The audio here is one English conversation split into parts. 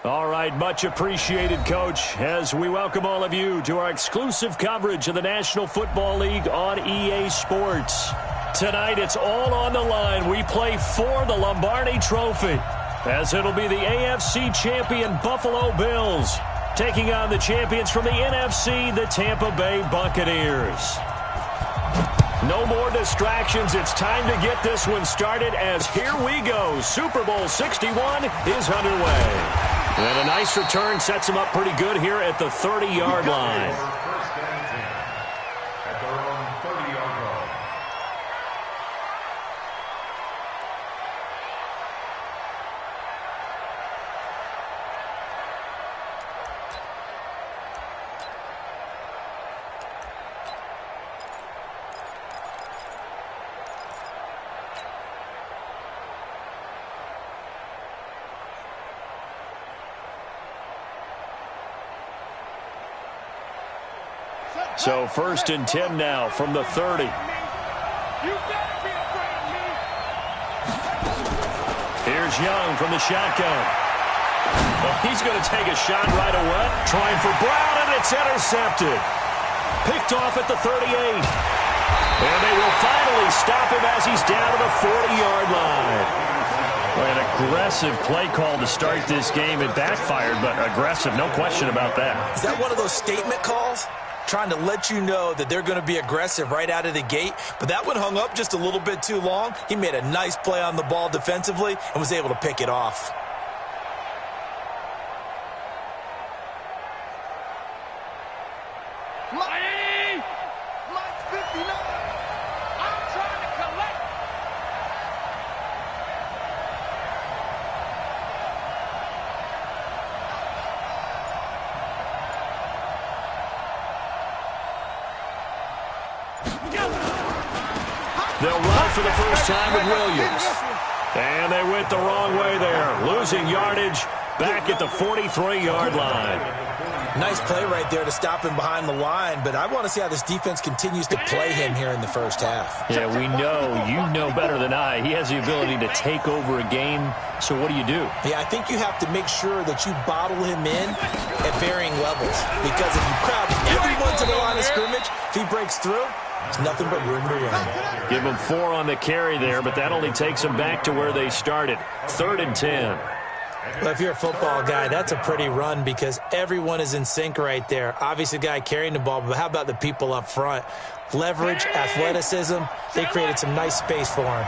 All right, much appreciated, Coach, as we welcome all of you to our exclusive coverage of the National Football League on EA Sports. Tonight, it's all on the line. We play for the Lombardi Trophy, as it'll be the AFC champion Buffalo Bills taking on the champions from the NFC, the Tampa Bay Buccaneers. No more distractions. It's time to get this one started, as here we go. Super Bowl 61 is underway. And a nice return sets him up pretty good here at the 30-yard line. First and 10 at their own 30-yard line. So first and 10 now from the 30. Here's Young from the shotgun. Well, he's going to take a shot right away. Trying for Brown, and it's intercepted. Picked off at the 38. And they will finally stop him as he's down to the 40-yard line. An aggressive play call to start this game. It backfired, but aggressive, no question about that. Is that one of those statement calls? Trying to let you know that they're going to be aggressive right out of the gate. But that one hung up just a little bit too long. He made a nice play on the ball defensively and was able to pick it off. They'll run for the first time with Williams. And they went the wrong way there. Losing yardage back at the 43-yard line. Nice play right there to stop him behind the line, but I want to see how this defense continues to play him here in the first half. Yeah, we know, you know better than I, he has the ability to take over a game. So what do you do? Yeah, I think you have to make sure that you bottle him in at varying levels, because if you crowd everyone to the line of scrimmage, if he breaks through, it's nothing but room to run. Give them 4 on the carry there, but that only takes them back to where they started. 3rd and 10. Well, if you're a football guy, that's a pretty run because everyone is in sync right there. Obviously, the guy carrying the ball, but how about the people up front? Leverage, athleticism, they created some nice space for him.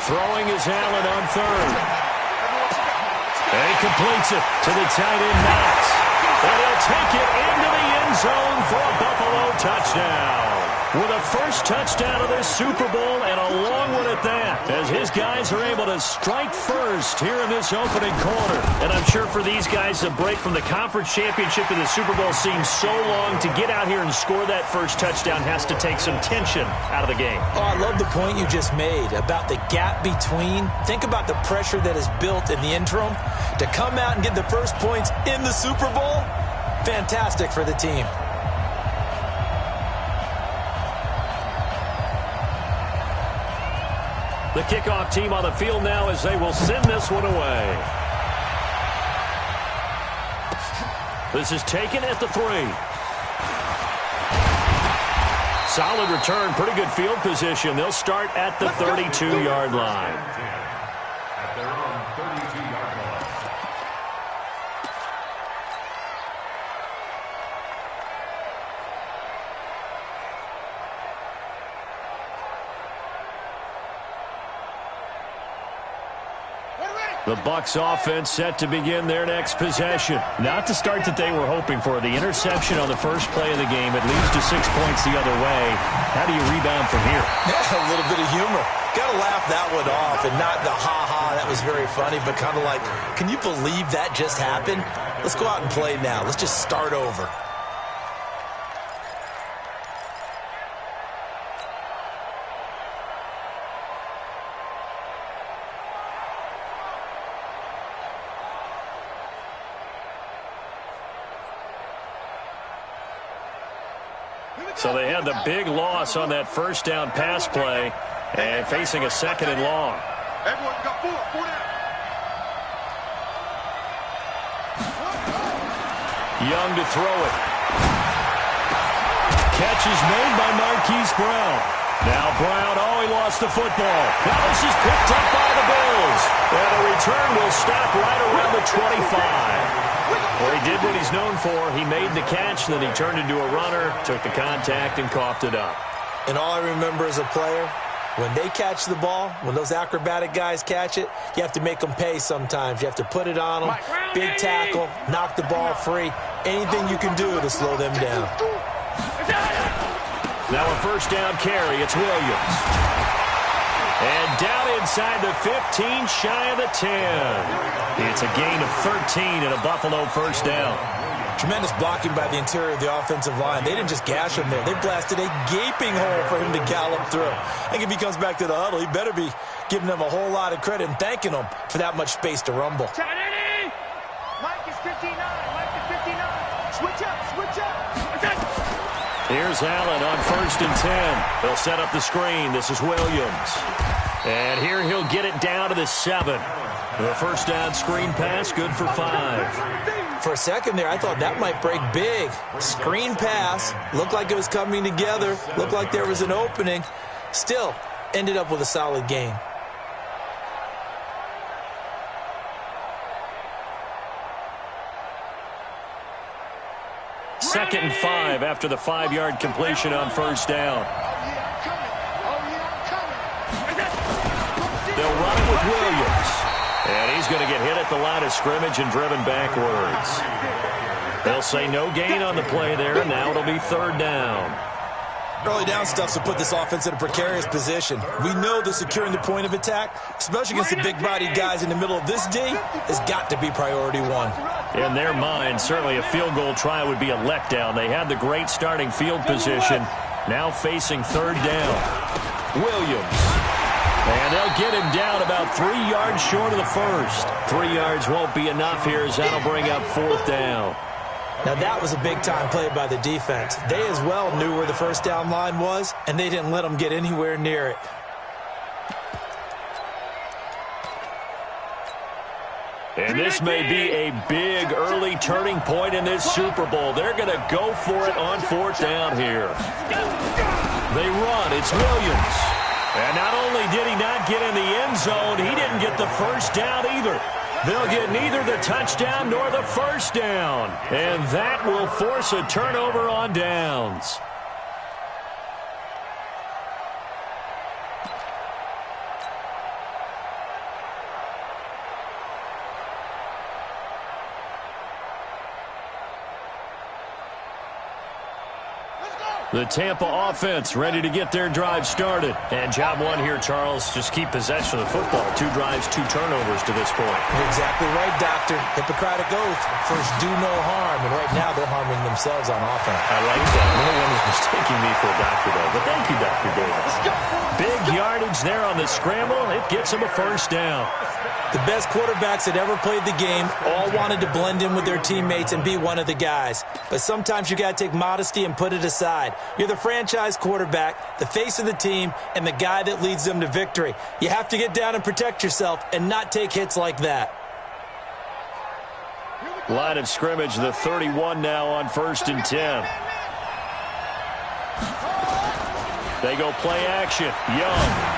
Throwing is Allen on 3rd. And he completes it to the tight end, Knox. And he'll take it into the end zone for a Buffalo touchdown. With a first touchdown of this Super Bowl, and a long one at that, as his guys are able to strike first here in this opening quarter. And I'm sure for these guys, the break from the conference championship to the Super Bowl seems so long. To get out here and score that first touchdown has to take some tension out of the game. Oh, I love the point you just made about the gap between. Think about the pressure that is built in the interim. To come out and get the first points in the Super Bowl, fantastic for the team. The kickoff team on the field now as they will send this one away. This is taken at the 3. Solid return, pretty good field position. They'll start at the 32-yard line. At their own 32-yard line. The Bucs offense set to begin their next possession. Not the start that they were hoping for. The interception on the first play of the game. It leads to 6 points the other way. How do you rebound from here? Yeah, a little bit of humor. Got to laugh that one off and not the ha-ha. That was very funny, but kind of like, can you believe that just happened? Let's go out and play now. Let's just start over. So they had the big loss on that first down pass play and facing a 2nd and long. Everyone got 4 down. Young to throw it. Catch is made by Marquise Brown. Now Brown, he lost the football. Now this is picked up by the Bills. And the return will stop right around the 25. Well, he did what he's known for. He made the catch, then he turned into a runner, took the contact, and coughed it up. And all I remember as a player, when they catch the ball, when those acrobatic guys catch it, you have to make them pay sometimes. You have to put it on them, big tackle, knock the ball free, anything you can do to slow them down. Now a first down carry. It's Williams. And down inside the 15, shy of the 10. It's a gain of 13 and a Buffalo first down. Tremendous blocking by the interior of the offensive line. They didn't just gash him there. They blasted a gaping hole for him to gallop through. I think if he comes back to the huddle, he better be giving them a whole lot of credit and thanking them for that much space to rumble. Mike is 59. Mike is 59. Switch up. Switch up. Here's Allen on first and 10. They'll set up the screen. This is Williams. And here he'll get it down to the 7. The first down screen pass, good for 5. For a second there, I thought that might break big. Screen pass. Looked like it was coming together. Looked like there was an opening. Still, ended up with a solid gain. Second and 5 after the 5-yard completion on first down. They'll run it with Williams. And he's going to get hit at the line of scrimmage and driven backwards. They'll say no gain on the play there. Now it'll be third down. Early down stuff will put this offense in a precarious position. We know that securing the point of attack, especially against the big-bodied guys in the middle of this D, has got to be priority one. In their mind, certainly a field goal try would be a letdown. They had the great starting field position. Now facing third down. Williams. And they'll get him down about 3 yards short of the first. 3 yards won't be enough here as that'll bring up fourth down. Now that was a big-time play by the defense. They as well knew where the first down line was, and they didn't let them get anywhere near it. And this may be a big early turning point in this Super Bowl. They're going to go for it on fourth down here. They run. It's Williams. And not only did he not get in the end zone, he didn't get the first down either. They'll get neither the touchdown nor the first down. And that will force a turnover on downs. The Tampa offense ready to get their drive started. And job one here, Charles, just keep possession of the football. 2 drives, 2 turnovers to this point. You're exactly right, Doctor. Hippocratic oath. First, do no harm. And right now, they're harming themselves on offense. I like that. No one is mistaking me for a doctor, though. But thank you, Dr. Davis. Big yardage there on the scramble. It gets them a first down. The best quarterbacks that ever played the game all wanted to blend in with their teammates and be one of the guys. But sometimes you got to take modesty and put it aside. You're the franchise quarterback, the face of the team, and the guy that leads them to victory. You have to get down and protect yourself and not take hits like that. Line of scrimmage, the 31 now on first and 10. They go play action. Young.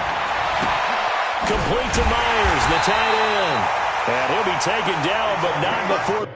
Complete to Myers, the tight end. And he'll be taken down, but not before.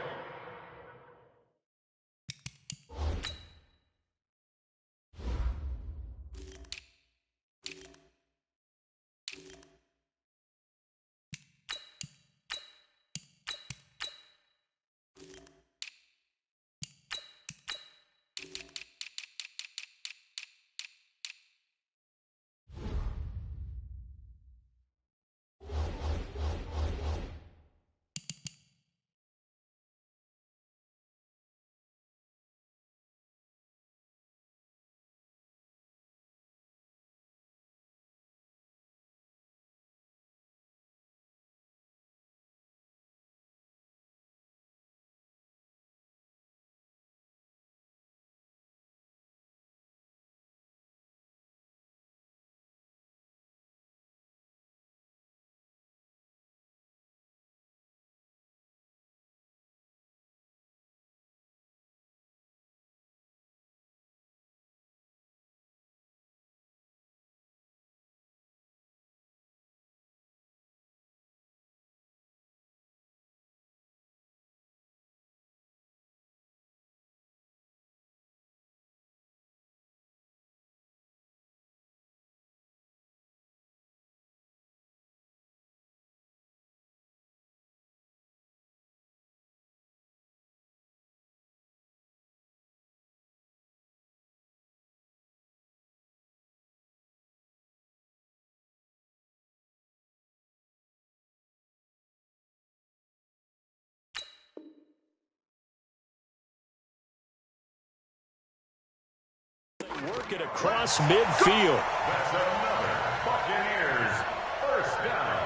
Work it across midfield. That's another Buccaneers first down.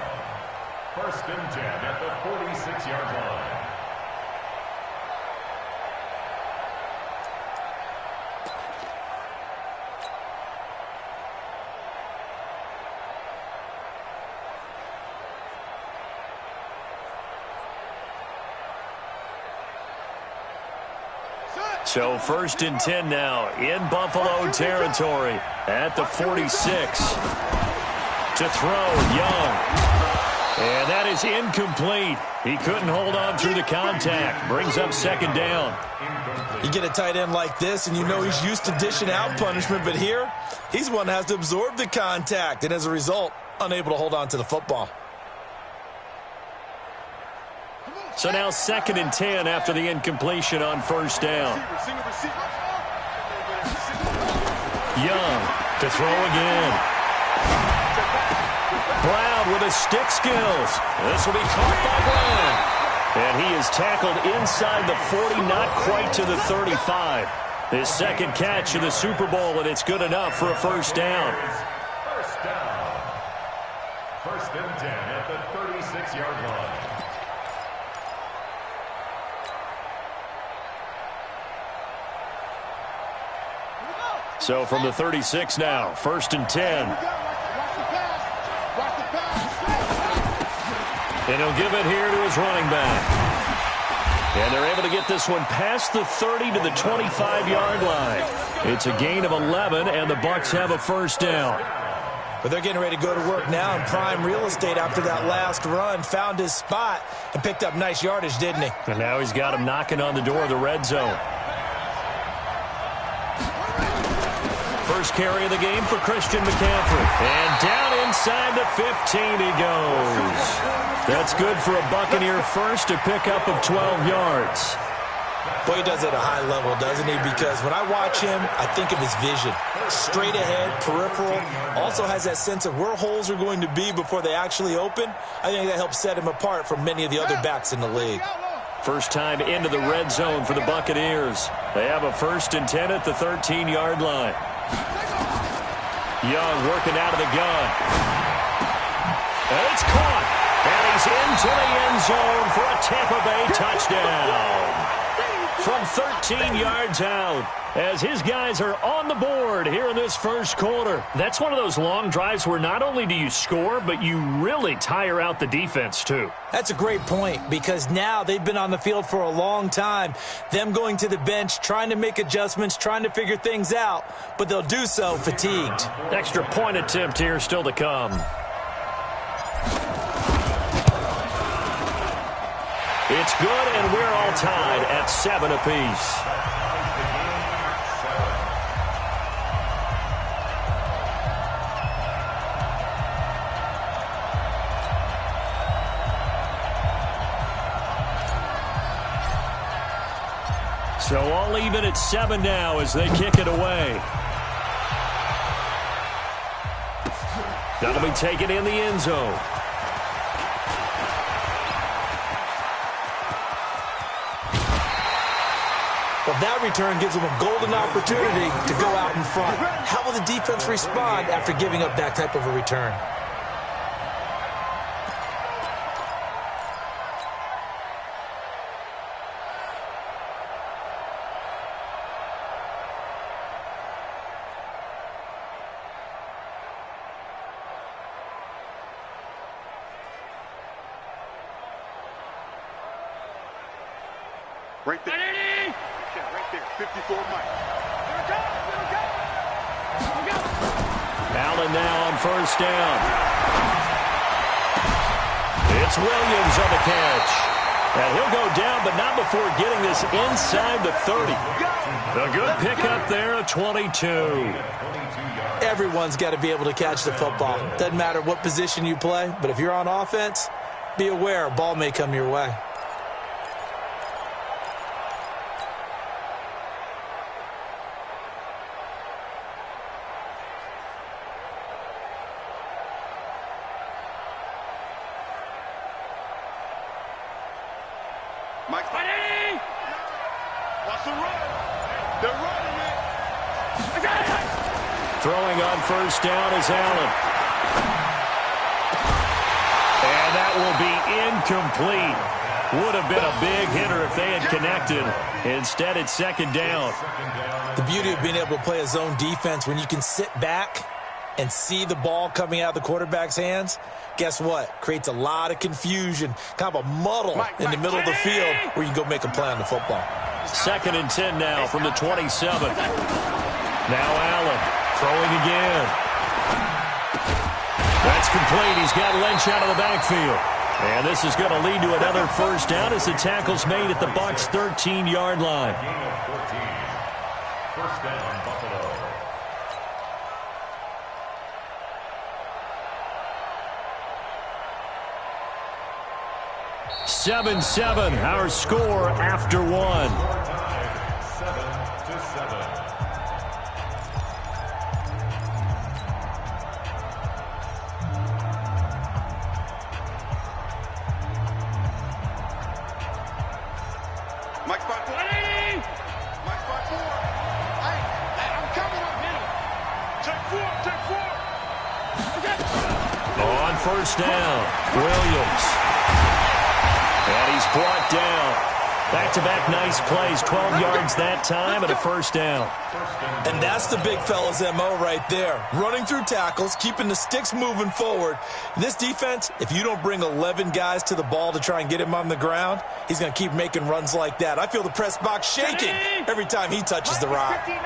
1st and 10 at the 46-yard line. So 1st and 10 now in Buffalo territory at the 46. To throw, Young. And that is incomplete. He couldn't hold on through the contact. Brings up 2nd down. You get a tight end like this, and you know he's used to dishing out punishment, but here, he's one that has to absorb the contact, and as a result, unable to hold on to the football. So now 2nd and 10 after the incompletion on 1st down. Young to throw again. Brown with his stick skills. This will be caught by Brown. And he is tackled inside the 40, not quite to the 35. His 2nd catch of the Super Bowl, and it's good enough for a 1st down. First down. 1st and 10 at the 36-yard line. So from the 36 now, 1st and 10. And he'll give it here to his running back. And they're able to get this one past the 30 to the 25-yard line. It's a gain of 11, and the Bucs have a 1st down. But they're getting ready to go to work now in prime real estate after that last run. Found his spot and picked up nice yardage, didn't he? And now he's got him knocking on the door of the red zone. First carry of the game for Christian McCaffrey. And down inside the 15 he goes. That's good for a Buccaneer first, a pickup of 12 yards. Boy, he does it at a high level, doesn't he? Because when I watch him, I think of his vision. Straight ahead, peripheral. Also has that sense of where holes are going to be before they actually open. I think that helps set him apart from many of the other backs in the league. First time into the red zone for the Buccaneers. They have a 1st and 10 at the 13-yard line. Young working out of the gun. And it's caught. And he's into the end zone for a Tampa Bay touchdown. From 13 yards out, as his guys are on the board here in this first quarter. That's one of those long drives where not only do you score, but you really tire out the defense too. That's a great point, because now they've been on the field for a long time. Them going to the bench, trying to make adjustments, trying to figure things out, but they'll do so fatigued. Extra point attempt here still to come. It's good, and we're all tied at 7 apiece. So all even at 7 now as they kick it away. That'll be taken in the end zone. Well, that return gives them a golden opportunity to go out in front. How will the defense respond after giving up that type of a return? Right there. Yeah, right there. 54 Mike. Allen now on 1st down. It's Williams on the catch. And he'll go down, but not before getting this inside the 30. A good pickup there at 22. Everyone's got to be able to catch the football. Doesn't matter what position you play, but if you're on offense, be aware a ball may come your way. Mike, ready? Watch the run. They're running it. Throwing on first down is Allen. And that will be incomplete. Would have been a big hitter if they had connected. Instead, it's second down. The beauty of being able to play a zone defense when you can sit back and see the ball coming out of the quarterback's hands, guess what? Creates a lot of confusion, kind of a muddle in the middle of the field where you can go make a play on the football. Second and 10 now from the 27. Now Allen throwing again. That's complete. He's got Lynch out of the backfield. And this is going to lead to another first down as the tackle's made at the Bucs' 13-yard line. Gain of 14. First down, Buffalo. Seven, our score after one. Time, 7-7. Mike spot 4. Mike spot 4. Hey, I'm coming up middle. Check 4. On first down, Williams. And he's brought down. Back-to-back nice plays, 12 yards that time and a first down. And that's the big fella's MO right there. Running through tackles, keeping the sticks moving forward. In this defense, if you don't bring 11 guys to the ball to try and get him on the ground, he's going to keep making runs like that. I feel the press box shaking every time he touches the rock. 59,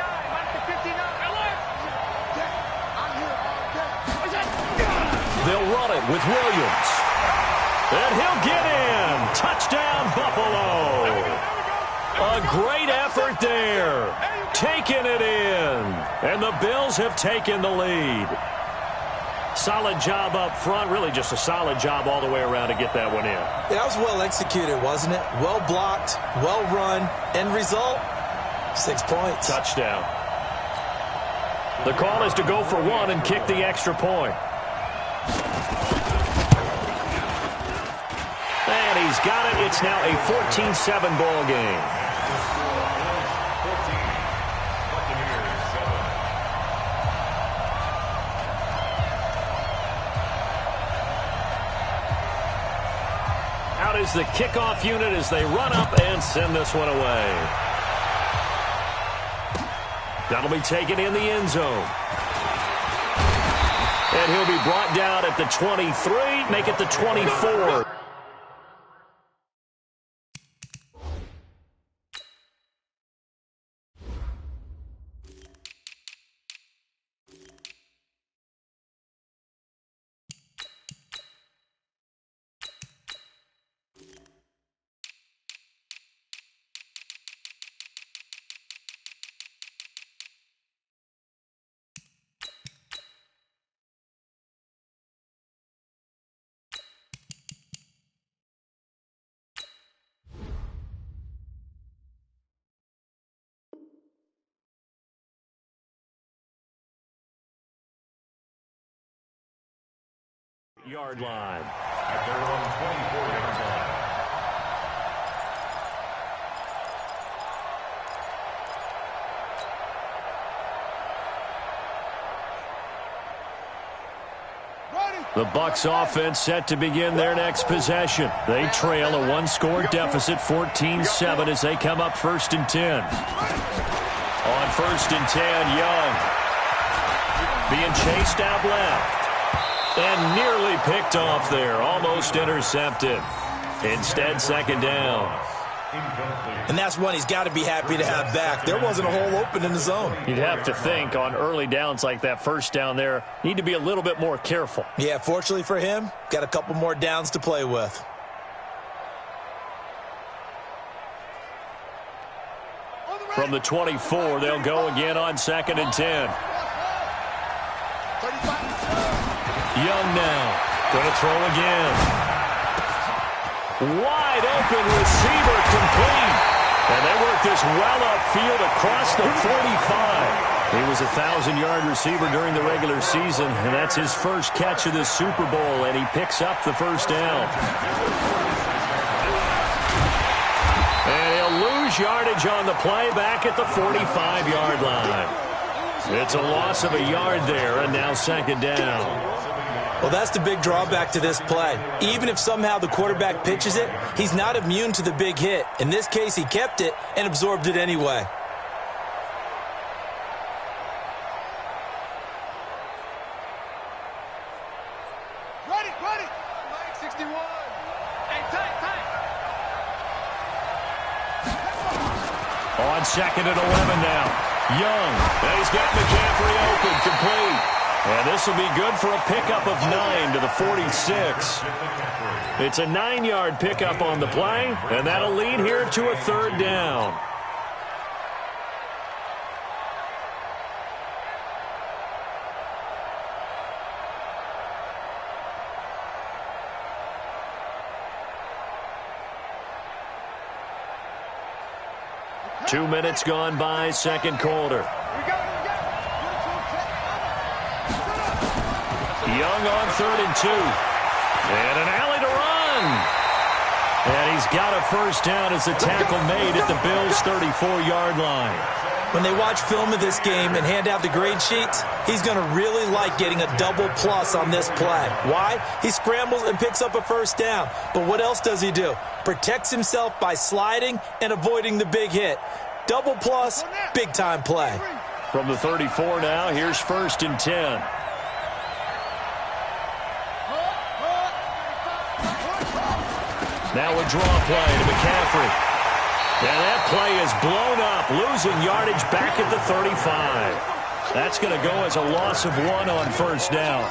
They'll run it with Williams. And he'll get in. Touchdown, Buffalo. A great effort there. Taking it in. And the Bills have taken the lead. Solid job up front. Really just a solid job all the way around to get that one in. That was well executed, wasn't it? Well blocked, well run. End result, 6 points. Touchdown. The call is to go for one and kick the extra point. And he's got it. It's now a 14-7 ball game. 14. Buccaneers 7. Out is the kickoff unit as they run up and send this one away. That'll be taken in the end zone. And he'll be brought down at the 23, make it the 24. Yard line. At their own 24-yard line. The Bucs offense set to begin their next possession. They trail a one-score deficit, 14-7, as they come up 1st and 10. On 1st and 10, Young being chased out left. And nearly picked off there. Almost intercepted. Instead, second down. And that's one he's got to be happy to have back. There wasn't a hole open in the zone. You'd have to think on early downs like that first down there, need to be a little bit more careful. Yeah, fortunately for him, got a couple more downs to play with. From the 24, they'll go again on 2nd and 10. Young now, going to throw again. Wide open receiver, complete. And they work this well upfield across the 45. He was a 1,000-yard receiver during the regular season, and that's his first catch of the Super Bowl, and he picks up the first down. And he'll lose yardage on the play back at the 45-yard line. It's a loss of a yard there, and now second down. Well, that's the big drawback to this play. Even if somehow the quarterback pitches it, he's not immune to the big hit. In this case, he kept it and absorbed it anyway. Ready. 61. Hey, tight. On second and 11 now. Young. And he's got McCaffrey open, complete. And this will be good for a pickup of 9 to the 46. It's a 9-yard pickup on the play, and that'll lead here to a third down. Two minutes gone by, second quarter. Young on 3rd and 2. And an alley to run. And he's got a first down as the tackle made at the Bills' 34-yard line. When they watch film of this game and hand out the grade sheets, he's going to really like getting a double plus on this play. Why? He scrambles and picks up a first down. But what else does he do? Protects himself by sliding and avoiding the big hit. Double plus, big-time play. From the 34 now, here's 1st and 10. Now a draw play to McCaffrey. And that play is blown up, losing yardage back at the 35. That's going to go as a loss of 1 on first down.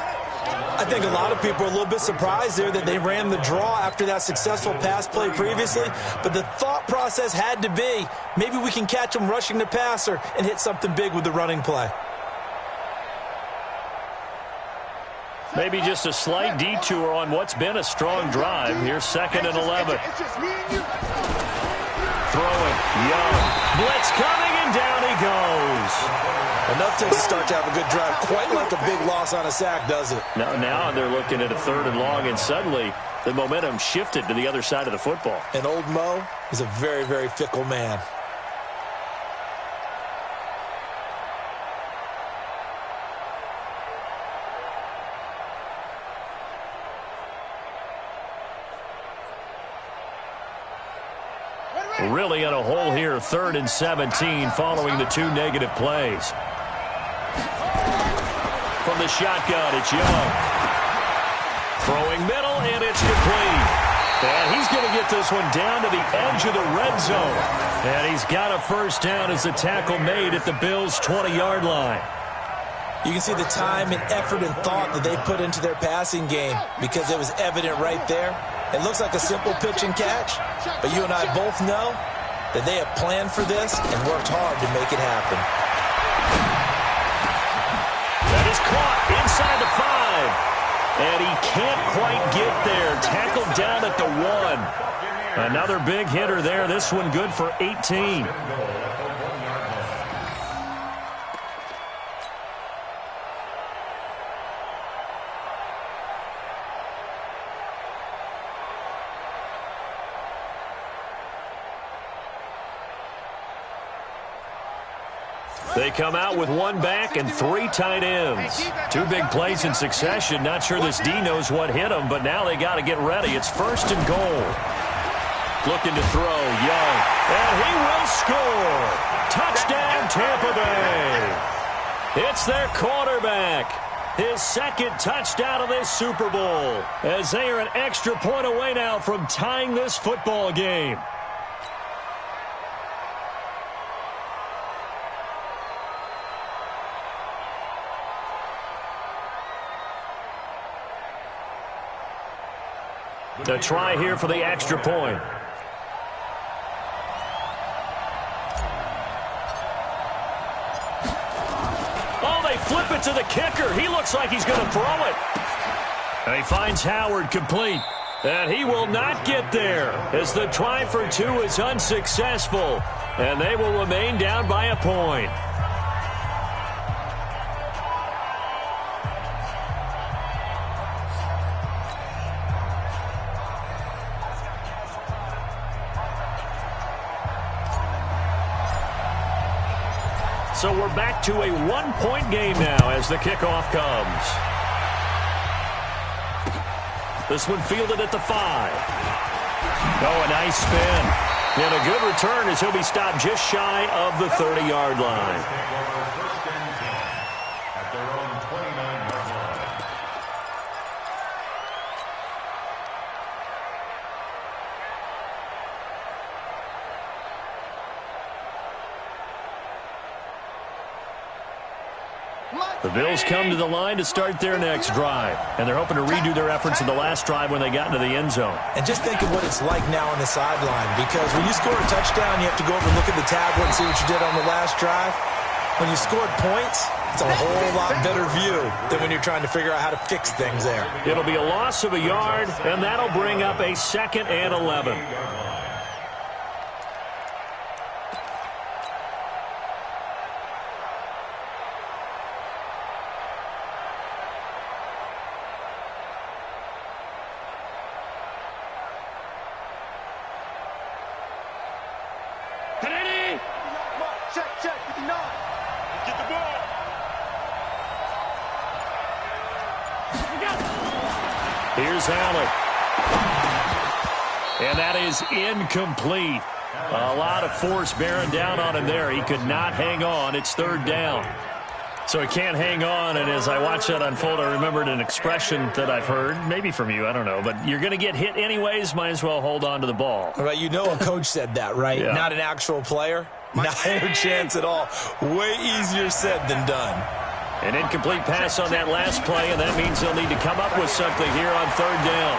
I think a lot of people are a little bit surprised there that they ran the draw after that successful pass play previously. But the thought process had to be, maybe we can catch them rushing the passer and hit something big with the running play. Maybe just a slight detour on what's been a strong drive. Here's 2nd and 11. Throwing, Young. Blitz coming, and down he goes. Enough to start to have a good drive. Quite like a big loss on a sack, does it? Now they're looking at a 3rd and long, and suddenly the momentum shifted to the other side of the football. And old Mo is a very, very fickle man. Really in a hole here, 3rd and 17 following the 2 negative plays. From the shotgun, it's Young. Throwing middle, and it's complete. And he's going to get this one down to the edge of the red zone. And he's got a first down as the tackle made at the Bills' 20-yard line. You can see the time and effort and thought that they put into their passing game because it was evident right there. It looks like a simple pitch and catch, but you and I both know that they have planned for this and worked hard to make it happen. That is caught inside the 5, and he can't quite get there. Tackled down at the 1. Another big hitter there. This one good for 18. They come out with 1 back and 3 tight ends. 2 big plays in succession. Not sure this D knows what hit him, but now they got to get ready. It's 1st and goal. Looking to throw, Young. And he will score. Touchdown, Tampa Bay. It's their quarterback. His 2nd touchdown of this Super Bowl, as they are an extra point away now from tying this football game. A try here for the extra point. Oh, they flip it to the kicker. He looks like he's going to throw it. And he finds Howard complete. And he will not get there as the try for 2 is unsuccessful. And they will remain down by a point. So we're back to a one-point game now as the kickoff comes. This one fielded at the 5. Oh, a nice spin. And a good return as he'll be stopped just shy of the 30-yard line. The Bills come to the line to start their next drive, and they're hoping to redo their efforts in the last drive when they got into the end zone. And just think of what it's like now on the sideline, because when you score a touchdown, you have to go over and look at the tablet and see what you did on the last drive. When you scored points, it's a whole lot better view than when you're trying to figure out how to fix things there. It'll be a loss of a yard, and that'll bring up a 2nd and 11. Check, 59. Get the ball. Here's Allen. And that is incomplete. A lot of force bearing down on him there. He could not hang on. It's 3rd down. So he can't hang on, and as I watch that unfold, I remembered an expression that I've heard, maybe from you, I don't know, but you're going to get hit anyways, might as well hold on to the ball. Right, you know a coach said that, right? Yeah. Not an actual player. Not a chance at all. Way easier said than done. An incomplete pass on that last play, and that means they'll need to come up with something here on 3rd down.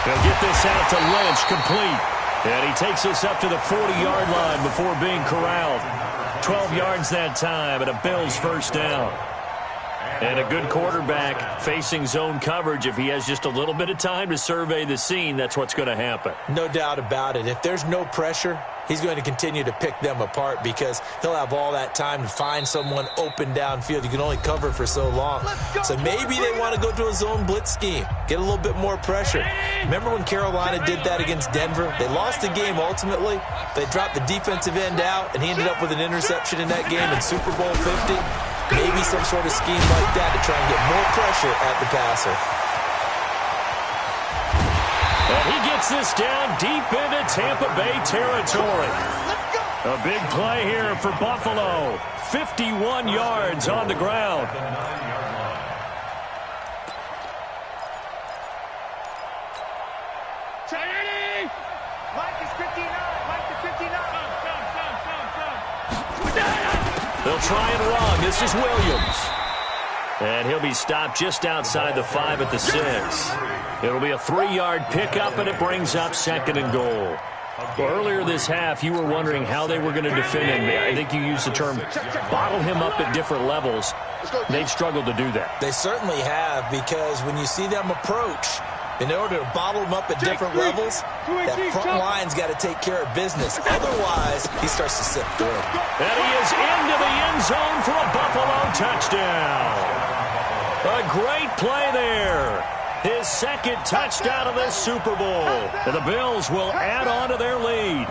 They'll get this out to Lynch, complete. And he takes us up to the 40-yard line before being corralled. 12 yards that time, and a Bills 1st down. And a good quarterback facing zone coverage. If he has just a little bit of time to survey the scene, that's what's going to happen. No doubt about it. If there's no pressure, he's going to continue to pick them apart because he'll have all that time to find someone open downfield. You can only cover for so long. So maybe they want to go to a zone blitz scheme, get a little bit more pressure. Remember when Carolina did that against Denver? They lost the game ultimately. They dropped the defensive end out, and he ended up with an interception in that game in Super Bowl 50. Maybe some sort of scheme like that to try and get more pressure at the passer. And he gets this down deep into Tampa Bay territory. A big play here for Buffalo. 51 yards on the ground. Mike is 59. Mike is 59. They'll try and run. This is Williams. And he'll be stopped just outside the 5 at the 6. It'll be a 3-yard pickup, and it brings up 2nd and goal. Well, earlier this half, you were wondering how they were going to defend him. I think you used the term bottle him up at different levels. They've struggled to do that. They certainly have, because when you see them approach, in order to bottle them up at different levels, that front line's got to take care of business. Otherwise, he starts to slip through. And he is into the end zone for a Buffalo touchdown. A great play there. His 2nd touchdown of the Super Bowl. And the Bills will add on to their lead.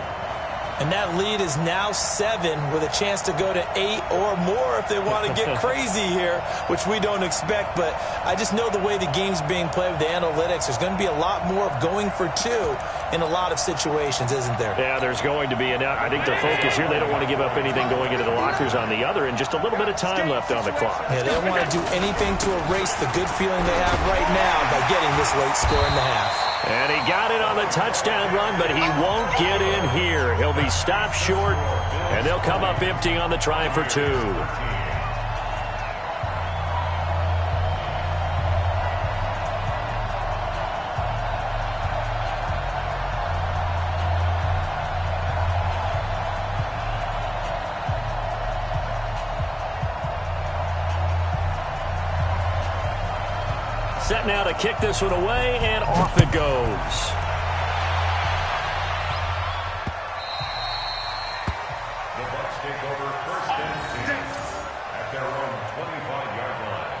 And that lead is now 7 with a chance to go to 8 or more if they want to get crazy here, which we don't expect. But I just know the way the game's being played with the analytics, there's going to be a lot more of going for 2 in a lot of situations, isn't there? Yeah, there's going to be. And I think their focus here, they don't want to give up anything going into the lockers on the other, and just a little bit of time left on the clock. Yeah, they don't want to do anything to erase the good feeling they have right now by getting this late score in the half. And he got it on the touchdown run, but he won't get in here. He'll be stopped short, and they'll come up empty on the try for 2. Set now to kick this one away, and off it goes. The Bucs take over 1st and 10 at their own 25-yard line.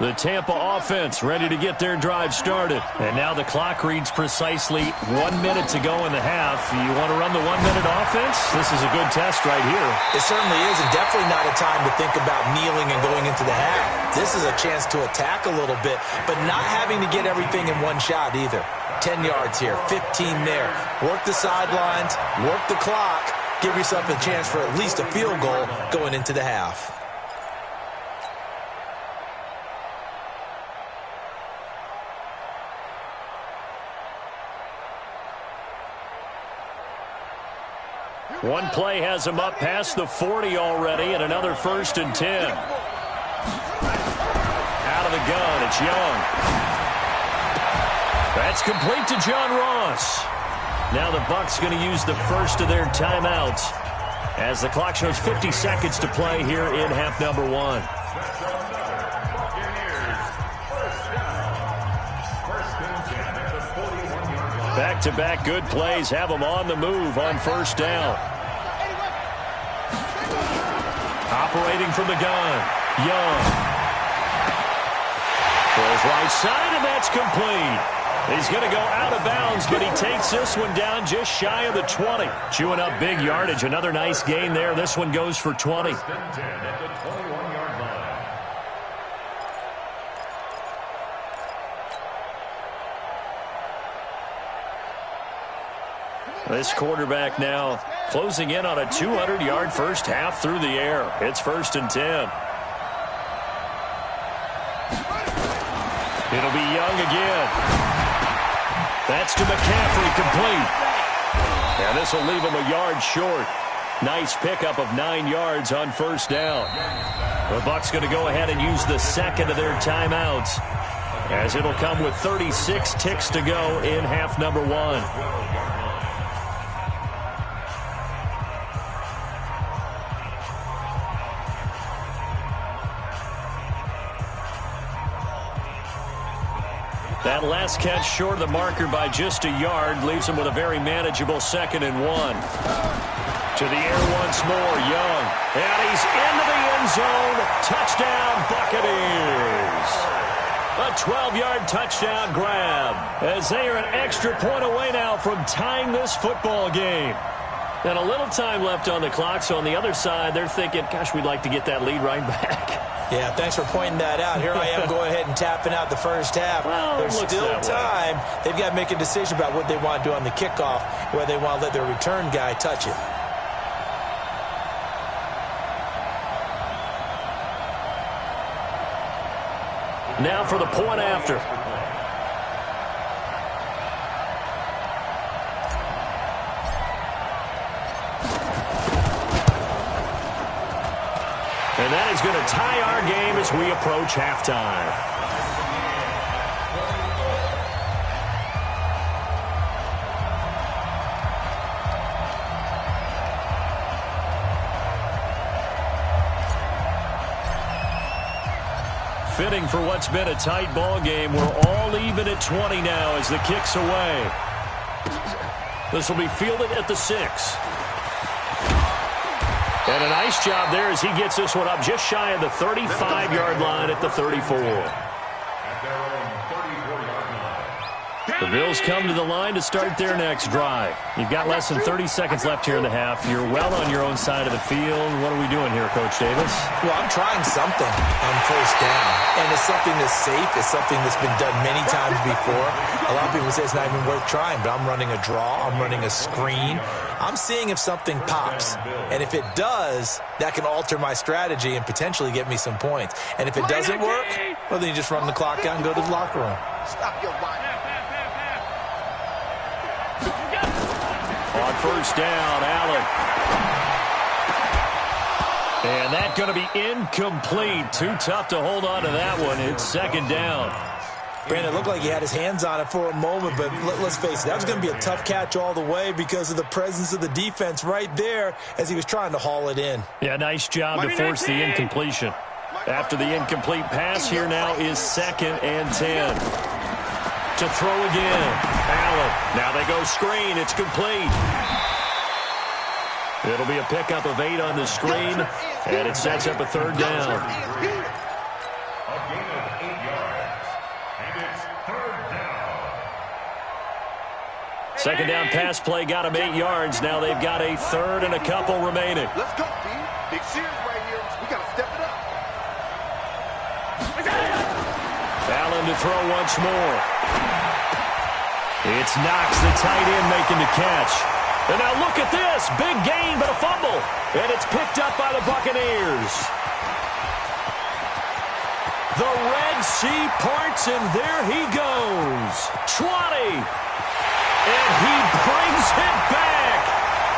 The Tampa offense ready to get their drive started. And now the clock reads precisely 1 minute to go in the half. You want to run the 1 minute offense? This is a good test right here. It certainly is, and definitely not a time to think about kneeling and going into the half. This is a chance to attack a little bit, but not having to get everything in one shot either. 10 yards here, 15 there. Work the sidelines, work the clock. Give yourself a chance for at least a field goal going into the half. One play has him up past the 40 already, and another 1st and 10. Out of the gun, it's Young. That's complete to John Ross. Now the Bucs going to use the first of their timeouts as the clock shows 50 seconds to play here in half number 1. Back-to-back good plays have them on the move on 1st down. Operating from the gun, Young. Throws right side, and that's complete. He's going to go out of bounds, but he takes this one down just shy of the 20. Chewing up big yardage. Another nice gain there. This one goes for 20. This quarterback now closing in on a 200-yard first half through the air. It's 1st and 10. It'll be Young again. That's to McCaffrey, complete. And this will leave him a yard short. Nice pickup of 9 yards on 1st down. The Bucs going to go ahead and use the second of their timeouts, as it'll come with 36 ticks to go in half number 1. That last catch short of the marker by just a yard leaves him with a very manageable 2nd and 1. To the air once more, Young. And he's into the end zone. Touchdown, Buccaneers. A 12-yard touchdown grab, as they are an extra point away now from tying this football game. And a little time left on the clock, so on the other side, they're thinking, gosh, we'd like to get that lead right back. Yeah, thanks for pointing that out. Here I am going ahead and tapping out the first half. Well, there's still time. They've got to make a decision about what they want to do on the kickoff, whether they want to let their return guy touch it. Now for the point after. And that is going to tie our game as we approach halftime. Fitting for what's been a tight ball game. We're all even at 20 now as the kick's away. This will be fielded at the 6. And a nice job there as he gets this one up just shy of the 35-yard line at the 34. The Bills come to the line to start their next drive. You've got less than 30 seconds left here in the half. You're well on your own side of the field. What are we doing here, Coach Davis? Well, I'm trying something on 1st down. And it's something that's safe. It's something that's been done many times before. A lot of people say it's not even worth trying, but I'm running a draw. I'm running a screen. I'm seeing if something pops. And if it does, that can alter my strategy and potentially get me some points. And if it doesn't work, well, then you just run the clock out and go to the locker room. Stop your body. On 1st down, Allen. And that's going to be incomplete. Too tough to hold on to that one. It's 2nd down. Brandon, it looked like he had his hands on it for a moment, but let's face it, that was going to be a tough catch all the way because of the presence of the defense right there as he was trying to haul it in. Yeah, nice job to force the incompletion. After the incomplete pass, here now is 2nd and 10. To throw again. Allen. Now they go screen. It's complete. It'll be a pickup of 8 on the screen, and it sets up a 3rd down. A gain of 8 Second down pass play got them 8 yards. Now they've got a third and a couple remaining. Let's go, B. Big series right here. We got to step it up. Allen to throw once more. It's Knox, the tight end, making the catch. And now look at this. Big gain, but a fumble. And it's picked up by the Buccaneers. The Red Sea parts, and there he goes. 20. And he brings it back.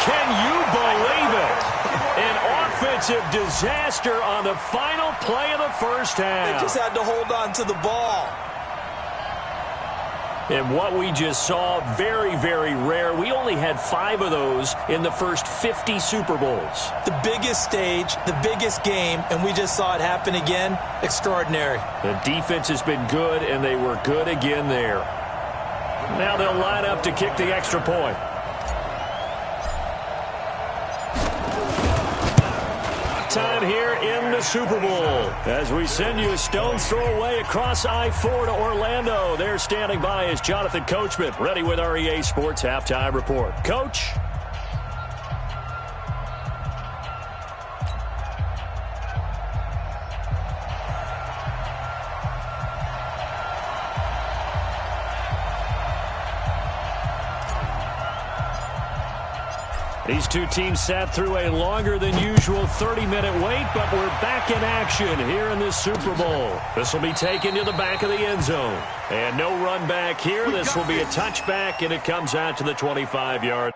Can you believe it? An offensive disaster on the final play of the first half. They just had to hold on to the ball. And what we just saw, very, very rare. We only had 5 of those in the first 50 Super Bowls. The biggest stage, the biggest game, and we just saw it happen again. Extraordinary. The defense has been good, and they were good again there. Now they'll line up to kick the extra point. Time here in the Super Bowl as we send you a stone's throw away across I-4 to Orlando. There standing by is Jonathan Coachman, ready with our EA Sports Halftime Report. Coach? These two teams sat through a longer than usual 30-minute wait, but we're back in action here in this Super Bowl. This will be taken to the back of the end zone. And no run back here. This will be a touchback, and it comes out to the 25-yard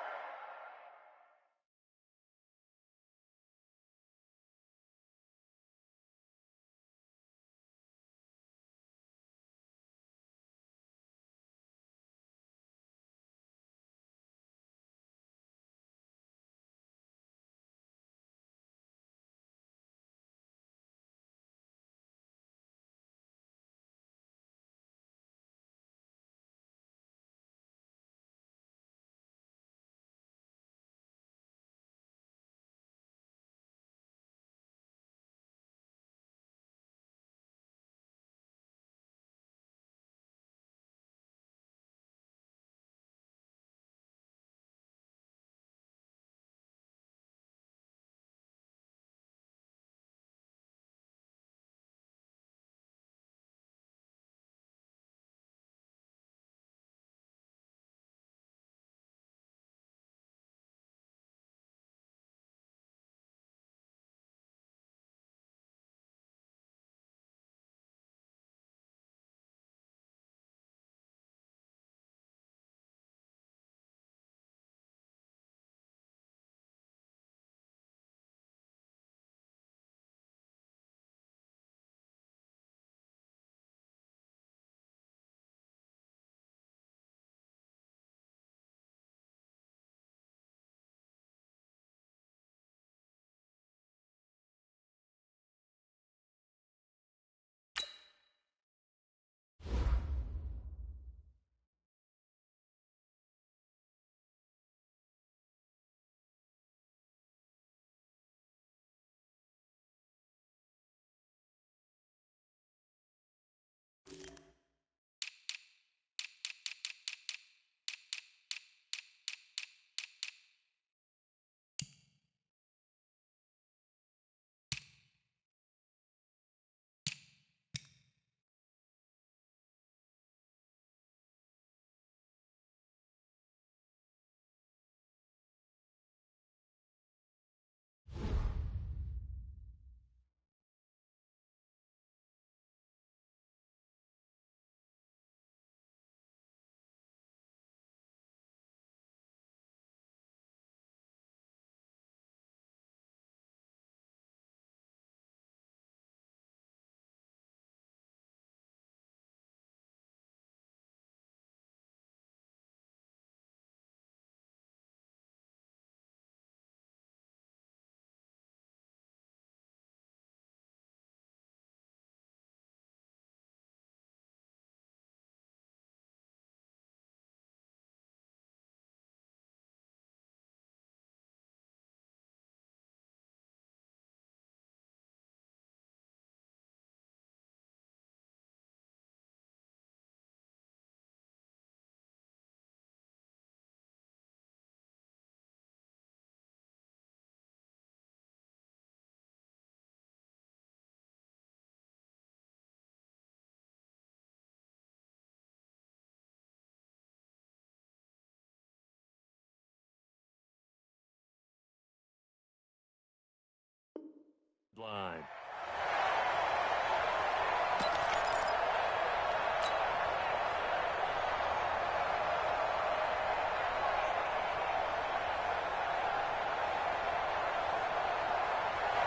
Line.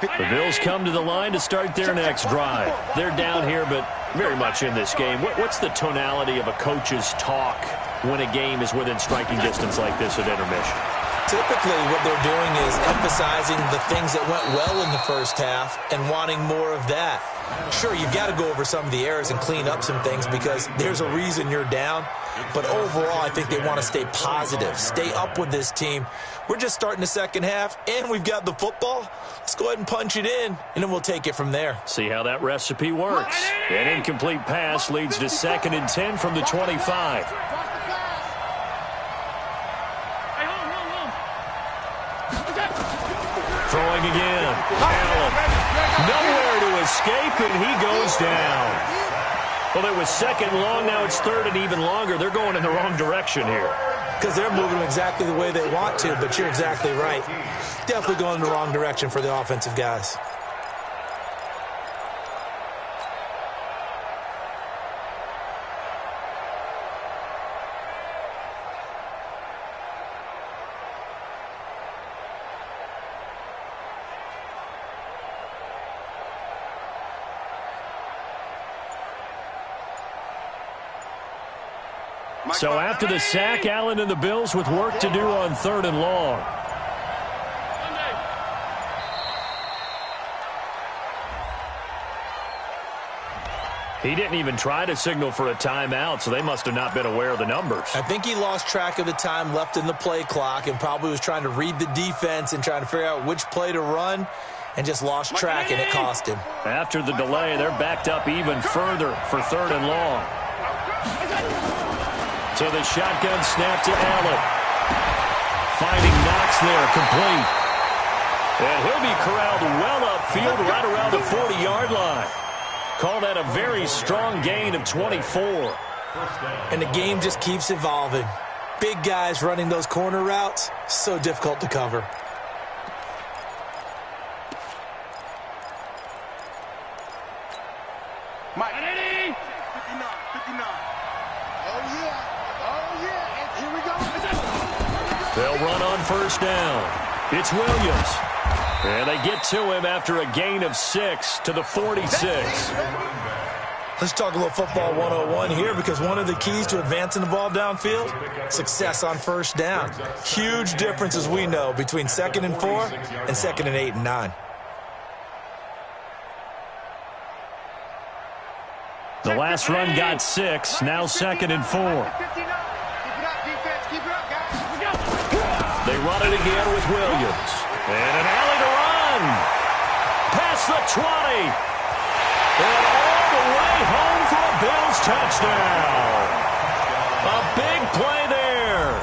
The Bills come to the line to start their next drive. They're down here, but very much in this game. What's the tonality of a coach's talk when a game is within striking distance like this at intermission? Typically, what they're doing is emphasizing the things that went well in the first half and wanting more of that. Sure, you've got to go over some of the errors and clean up some things because there's a reason you're down. But overall, I think they want to stay positive, stay up with this team. We're just starting the second half, and we've got the football. Let's go ahead and punch it in, and then we'll take it from there. See how that recipe works. An incomplete pass leads to 2nd and 10 from the 25. Throwing again. Allen. Nowhere to escape, and he goes down. Well, it was 2nd long. Now it's 3rd and even longer. They're going in the wrong direction here. Because they're moving exactly the way they want to, but you're exactly right. Definitely going in the wrong direction for the offensive guys. So after the sack, Allen and the Bills with work to do on 3rd and long. He didn't even try to signal for a timeout, so they must have not been aware of the numbers. I think he lost track of the time left in the play clock and probably was trying to read the defense and trying to figure out which play to run and just lost track, and it cost him. After the delay, they're backed up even further for 3rd and long. So the shotgun snap to Allen. Finding Knox there, complete. And he'll be corralled well upfield right around the 40-yard line. Call that a very strong gain of 24. And the game just keeps evolving. Big guys running those corner routes, so difficult to cover. Mike. 59, 59. Oh, yeah. Oh, yeah. And here we go. They'll run on 1st down. It's Williams. And they get to him after a gain of 6 to the 46. Let's talk a little football 101 here, because one of the keys to advancing the ball downfield, success on 1st down. Huge difference, as we know, between 2nd and 4 and 2nd and 8 and 9. The last run got 6, now 2nd and 4. They run it again with Williams. And an alley to run. Past the 20. And all the way home for a Bills touchdown. A big play there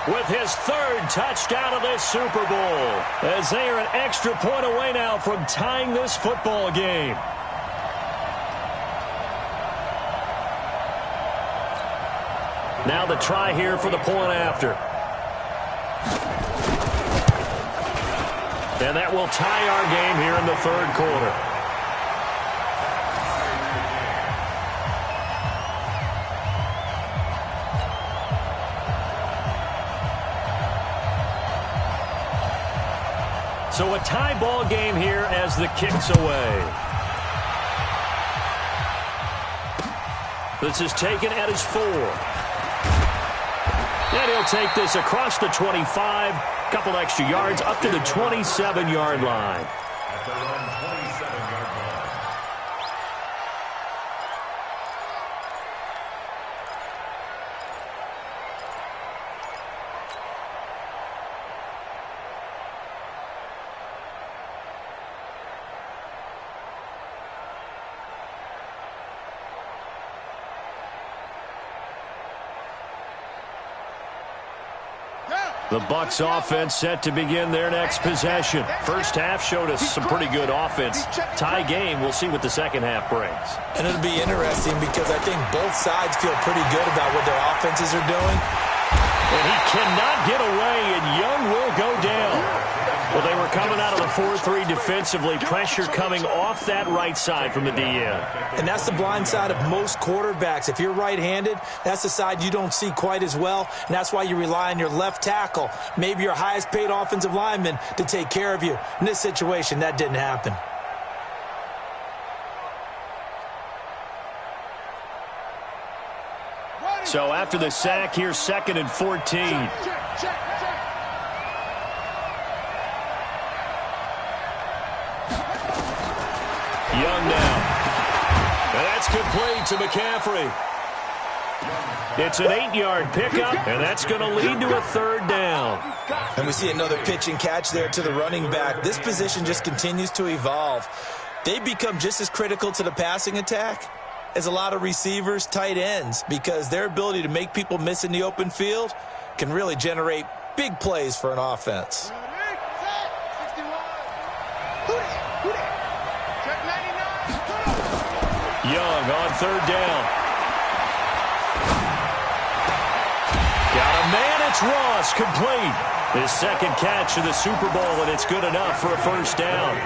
with his 3rd touchdown of this Super Bowl, as they are an extra point away now from tying this football game. Now the try here for the point after. And that will tie our game here in the 3rd quarter. So a tie ball game here as the kick's away. This is taken at his 4. And he'll take this across the 25, couple extra yards up to the 27-yard line. At their own 27-yard line. The Bucs offense set to begin their next possession. First half showed us some pretty good offense. Tie game, we'll see what the second half brings. And it'll be interesting because I think both sides feel pretty good about what their offenses are doing. And he cannot get away, and Young will go down. Well, they were coming out of the 4-3 defensively. Pressure coming off that right side from the DN. And that's the blind side of most quarterbacks. If you're right-handed, that's the side you don't see quite as well, and that's why you rely on your left tackle, maybe your highest-paid offensive lineman, to take care of you. In this situation, that didn't happen. So after the sack, here's 2nd and 14. Young now. And that's complete to McCaffrey. It's an 8-yard pickup, and that's going to lead to a 3rd down. And we see another pitch and catch there to the running back. This position just continues to evolve. They become just as critical to the passing attack as a lot of receivers, tight ends, because their ability to make people miss in the open field can really generate big plays for an offense. Young on 3rd down. Got a man, it's Ross, complete. His 2nd catch of the Super Bowl, and it's good enough for a 1st down.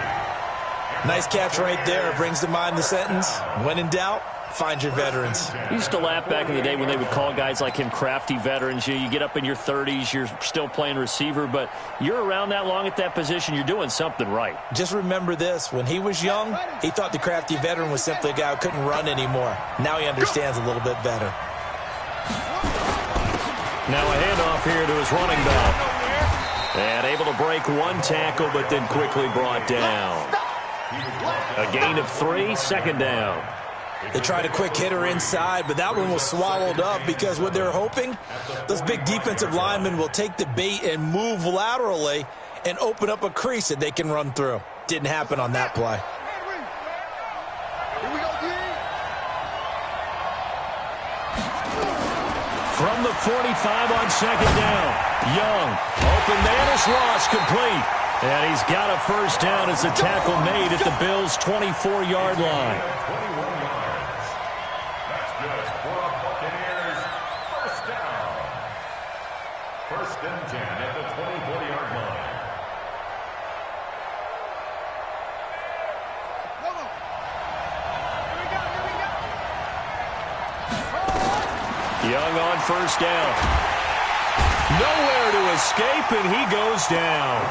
Nice catch right there. Brings to mind the sentence, when in doubt, find your veterans. I used to laugh back in the day when they would call guys like him crafty veterans. You get up in your 30s, you're still playing receiver, but you're around that long at that position, you're doing something right. Just remember this. When he was young, he thought the crafty veteran was simply a guy who couldn't run anymore. Now he understands a little bit better. Now a handoff here to his running back. And able to break 1 tackle, but then quickly brought down. A gain of 3, 2nd down. They tried a quick hitter inside, but that one was swallowed up because what they're hoping, those big defensive linemen will take the bait and move laterally and open up a crease that they can run through. Didn't happen on that play. From the 45 on 2nd down. Young, open man is Ross, complete. And he's got a 1st down as the tackle made at the Bills' 24-yard line. 21 yards. That's good for a Buccaneers 1st down. 1st and 10 at the 24-yard line. Young on 1st down. Nowhere to escape, and he goes down.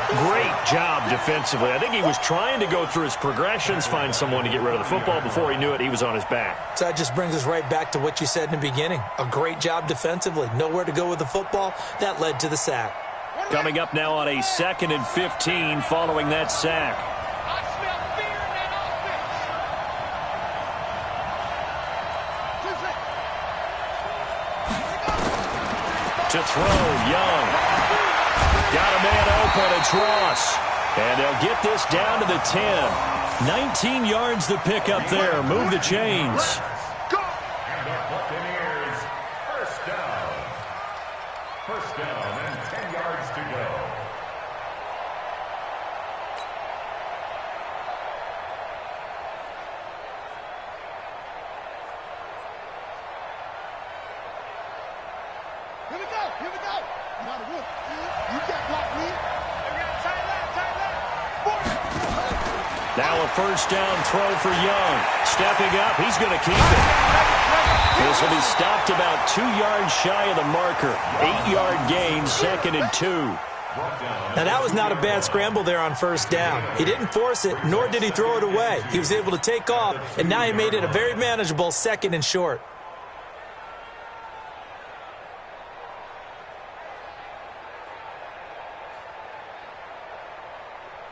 Great job defensively. I think he was trying to go through his progressions, find someone to get rid of the football. Before he knew it, he was on his back. So that just brings us right back to what you said in the beginning. A great job defensively. Nowhere to go with the football. That led to the sack. Coming up now on a 2nd and 15 following that sack. To throw, Young. Got a man open, it's Ross. And they'll get this down to the 10. 19 yards to pick up there. Move the chains. And the Buccaneers 1st down. 1st down and 10 yards to go. Here we go. Here we go. You gotta whoop. You can't block me. Tight left. Now a 1st down throw for Young. Stepping up, he's going to keep it. This will be stopped about 2 yards shy of the marker. 8-yard gain, 2nd and 2. Now that was not a bad scramble there on 1st down. He didn't force it, nor did he throw it away. He was able to take off, and now he made it a very manageable 2nd and short.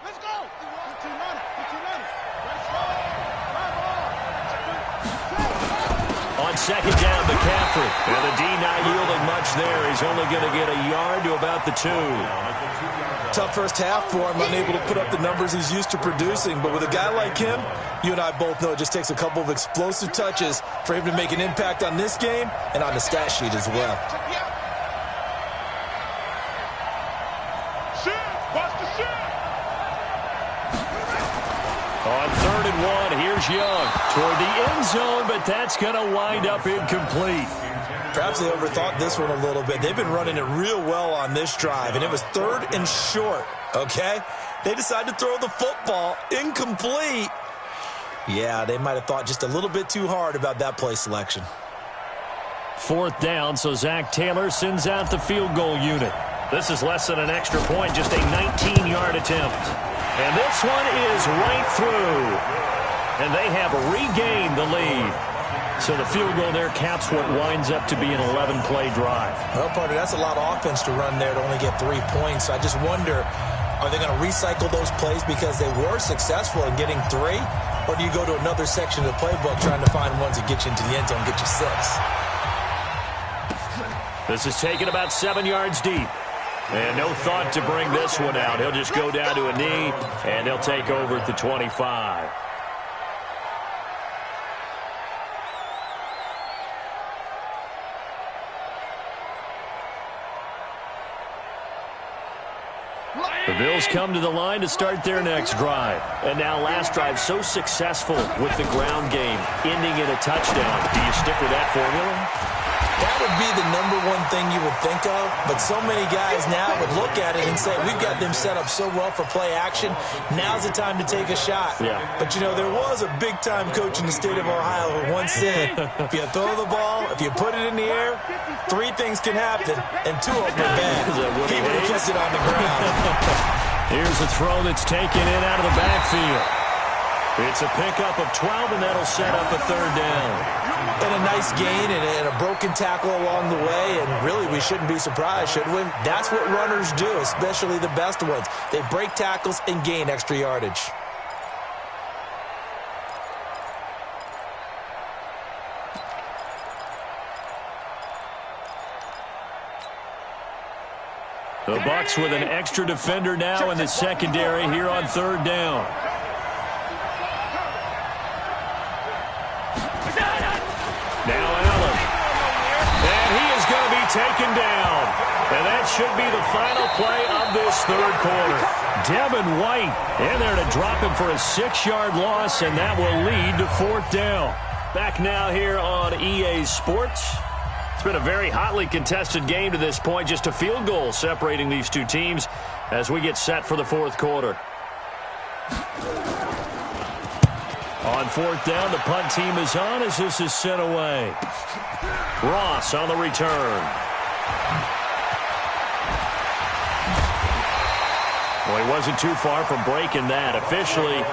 Let's go. 15 on it. On 2nd down, McCaffrey. And the D not yielding much there. He's only going to get a yard to about the 2. Tough first half for him, unable to put up the numbers he's used to producing. But with a guy like him, you and I both know it just takes a couple of explosive touches for him to make an impact on this game and on the stat sheet as well. On 3rd and 1, here's Young toward the end zone, but that's going to wind up incomplete. Perhaps they overthought this one a little bit. They've been running it real well on this drive, and it was 3rd and short, okay? They decided to throw the football incomplete. Yeah, they might have thought just a little bit too hard about that play selection. 4th down, so Zach Taylor sends out the field goal unit. This is less than an extra point, just a 19-yard attempt. And this one is right through. And they have regained the lead. So the field goal there caps what winds up to be an 11-play drive. Well, partner, that's a lot of offense to run there to only get 3 points. I just wonder, are they going to recycle those plays because they were successful in getting 3? Or do you go to another section of the playbook trying to find ones that get you into the end zone and get you 6? This is taken about 7 yards deep. And no thought to bring this one out. He'll just go down to a knee, and they'll take over at the 25. The Bills come to the line to start their next drive. And now last drive so successful with the ground game, ending in a touchdown. Do you stick with that formula? That would be the #1 thing you would think of, but so many guys now would look at it and say, we've got them set up so well for play action, now's the time to take a shot. Yeah. But, you know, there was a big-time coach in the state of Ohio who once said, if you throw the ball, if you put it in the air, 3 things can happen, and 2 of them are bad. He would have kept it on the ground. Here's a throw that's taken in out of the backfield. It's a pickup of 12, and that'll set up a 3rd down. And a nice gain and a broken tackle along the way, and really we shouldn't be surprised, should we? That's what runners do, especially the best ones. They break tackles and gain extra yardage. The Bucs with an extra defender now in the secondary here on 3rd down. Now Allen. And he is going to be taken down. And that should be the final play of this 3rd quarter. Devin White in there to drop him for a 6-yard loss, and that will lead to 4th down. Back now here on EA Sports. It's been a very hotly contested game to this point. Just a field goal separating these two teams as we get set for the 4th quarter. On 4th down, the punt team is on as this is sent away. Ross on the return. Well, he wasn't too far from breaking that. Officially,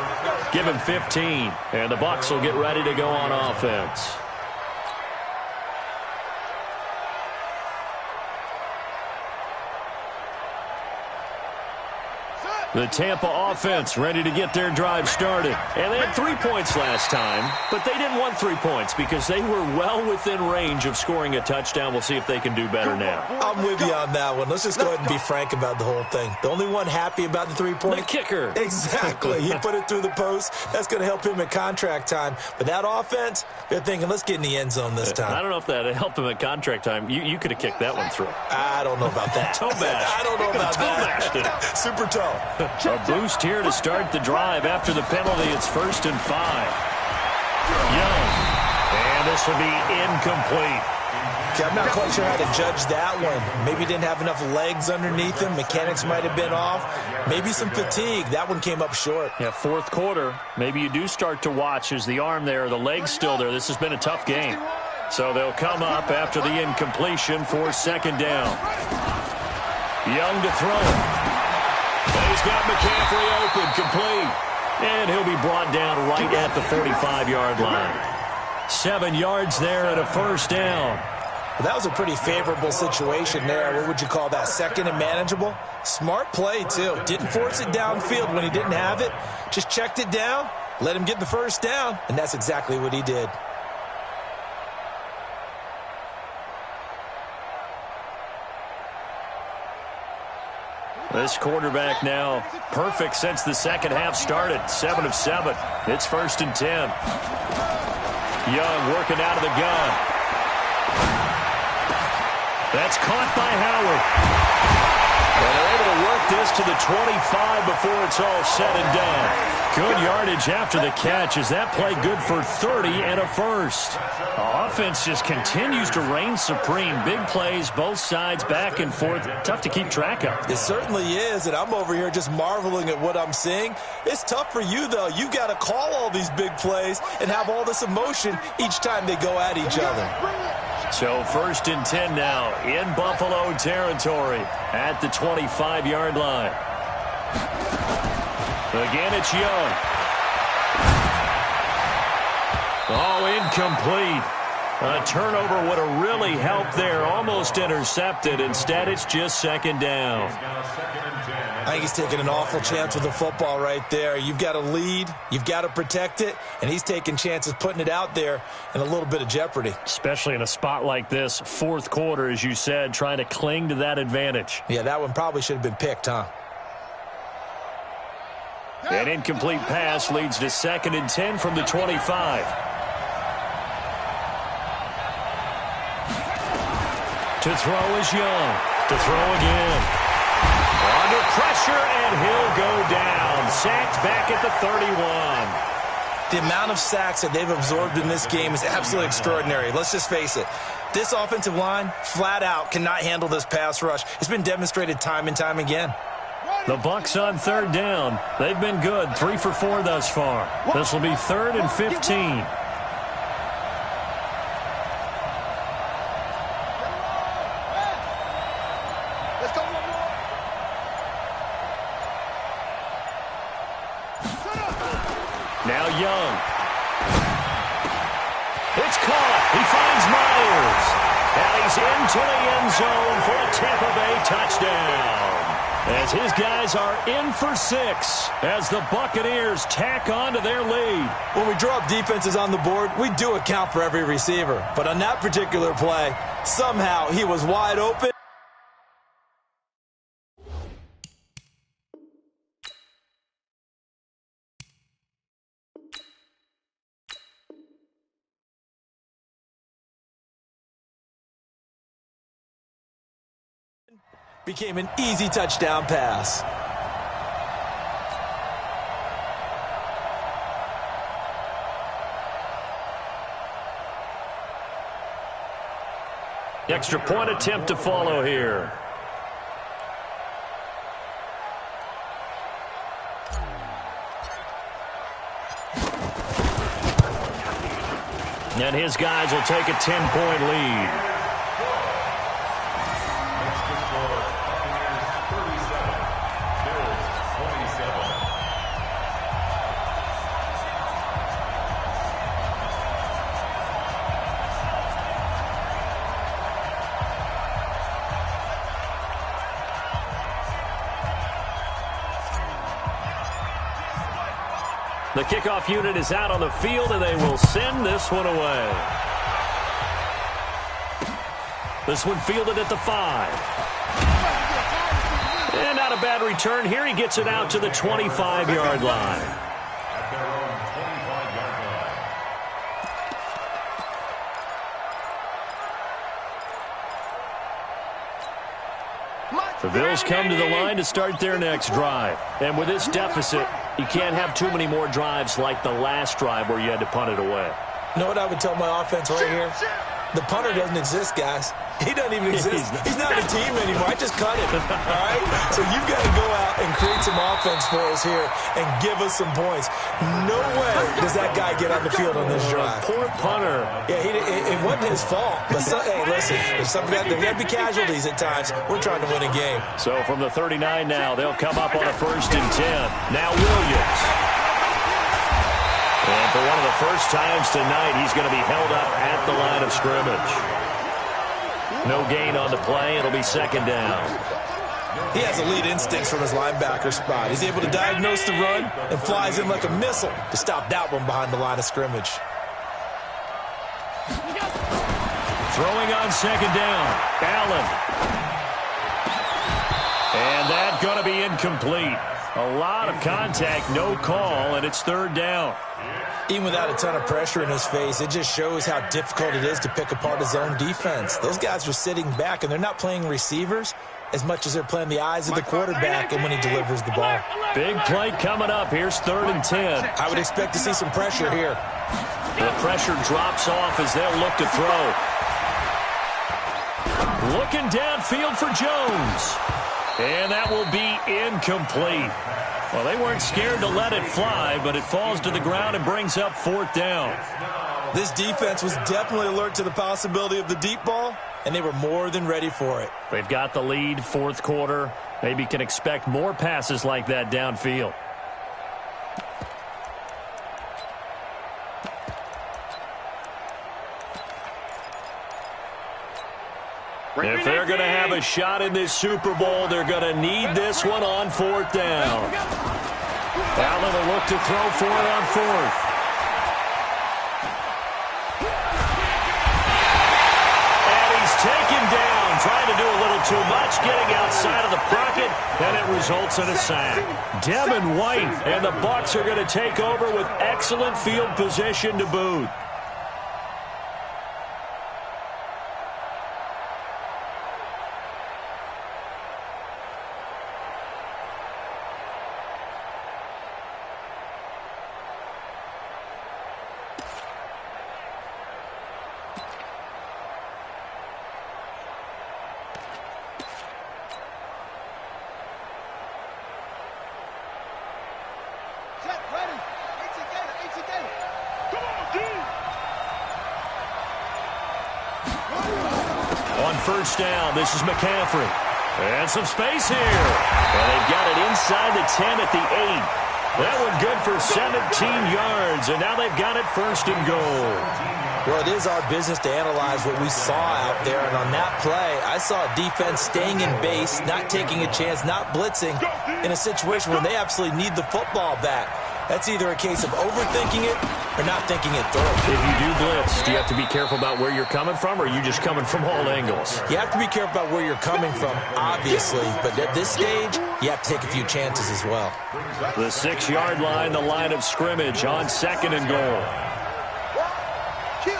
give him 15, and the Bucs will get ready to go on offense. The Tampa offense ready to get their drive started. And they had 3 points last time, but they didn't want 3 points because they were well within range of scoring a touchdown. We'll see if they can do better now. I'm with you on that one. Let's just go ahead and be frank about the whole thing. The only one happy about the 3-point? The kicker. Exactly. He put it through the post. That's going to help him at contract time. But that offense, they're thinking, let's get in the end zone this time. I don't know if that helped him at contract time. You could have kicked that one through. I don't know about that. Toe bash. I don't know about that. Super toe. A boost here to start the drive after the penalty. It's 1st and 5. Young. And this will be incomplete. Okay, I'm not quite sure how to judge that one. Maybe he didn't have enough legs underneath him. Mechanics might have been off. Maybe some fatigue. That one came up short. Yeah, 4th quarter. Maybe you do start to watch as the arm there, the leg's still there. This has been a tough game. So they'll come up after the incompletion for 2nd down. Young to throw. And he's got McCaffrey open, complete. And he'll be brought down right at the 45-yard line. 7 yards there and a 1st down. Well, that was a pretty favorable situation there. What would you call that? 2nd and manageable? Smart play, too. Didn't force it downfield when he didn't have it. Just checked it down, let him get the 1st down, and that's exactly what he did. This quarterback now perfect since the second half started. 7 of 7. It's 1st and 10. Young working out of the gun. That's caught by Howard. And they're able to work this to the 25 before it's all said and done. Good yardage after the catch as that play good for 30 and a first. The offense just continues to reign supreme. Big plays, both sides, back and forth. Tough to keep track of. It certainly is, and I'm over here just marveling at what I'm seeing. It's tough for you, though. You got to call all these big plays and have all this emotion each time they go at each other. So 1st and 10 now in Buffalo territory at the 25-yard line. Again, it's Young. Oh, incomplete. A turnover would have really helped there. Almost intercepted. Instead, it's just 2nd down. I think he's taking an awful chance with the football right there. You've got to lead. You've got to protect it. And he's taking chances putting it out there in a little bit of jeopardy. Especially in a spot like this, 4th quarter, as you said, trying to cling to that advantage. Yeah, that one probably should have been picked, huh? An incomplete pass leads to 2nd and 10 from the 25. To throw is Young. To throw again. Under pressure, and he'll go down. Sacked back at the 31. The amount of sacks that they've absorbed in this game is absolutely extraordinary. Let's just face it. This offensive line, flat out, cannot handle this pass rush. It's been demonstrated time and time again. The Bucs on 3rd down. They've been good, 3 for 4 thus far. This will be 3rd and 15. Now Young. It's caught. He finds Myers. And he's into the end zone for a Tampa Bay touchdown. As his guys are in for 6 as the Buccaneers tack on to their lead. When we draw up defenses on the board, we do account for every receiver. But on that particular play, somehow he was wide open. Became an easy touchdown pass. Extra point attempt to follow here. And his guys will take a 10-point lead. The kickoff unit is out on the field, and they will send this one away. This one fielded at the 5. And not a bad return here. He gets it out to the 25-yard line. The Bills come to the line to start their next drive. And with this deficit, you can't have too many more drives like the last drive where you had to punt it away. You know what I would tell my offense right here? The punter doesn't exist, guys. He doesn't even exist. He's not a team anymore. I just cut him, all right? So you've got to go out and create some offense for us here and give us some points. No way does that guy get on the field on this drive. Poor punter. Yeah, it wasn't his fault. But, hey, listen, there's there got to be casualties at times. We're trying to win a game. So from the 39 now, they'll come up on a 1st and 10. Now Williams. And for one of the first times tonight, he's going to be held up at the line of scrimmage. No gain on the play. It'll be 2nd down. He has elite instincts from his linebacker spot. He's able to diagnose the run and flies in like a missile to stop that one behind the line of scrimmage. Throwing on 2nd down. Allen. And that's going to be incomplete. A lot of contact, no call, and it's third down. Even without a ton of pressure in his face, it just shows how difficult it is to pick apart his own defense. Those guys are sitting back, and they're not playing receivers as much as they're playing the eyes of the quarterback and when he delivers the ball. Big play coming up. Here's 3rd and 10. I would expect to see some pressure here. The pressure drops off as they'll look to throw. Looking downfield for Jones. And that will be incomplete. Well, they weren't scared to let it fly, but it falls to the ground and brings up 4th down. This defense was definitely alert to the possibility of the deep ball, and they were more than ready for it. They've got the lead, 4th quarter. Maybe can expect more passes like that downfield. If they're going to have a shot in this Super Bowl, they're going to need this one on 4th down. Allen will look to throw for it on 4th. And he's taken down, trying to do a little too much, getting outside of the pocket, and it results in a sack. Devin White and the Bucs are going to take over with excellent field position to boot. On 1st down, this is McCaffrey. And some space here. And they've got it inside the 10 at the 8. That one good for 17 yards, and now they've got it 1st and goal. Well, it is our business to analyze what we saw out there, and on that play, I saw a defense staying in base, not taking a chance, not blitzing, in a situation where they absolutely need the football back. That's either a case of overthinking it or not thinking it through. If you do blitz, do you have to be careful about where you're coming from, or are you just coming from all angles? You have to be careful about where you're coming from, obviously, but at this stage, you have to take a few chances as well. The 6-yard line, the line of scrimmage on 2nd and goal. Kill.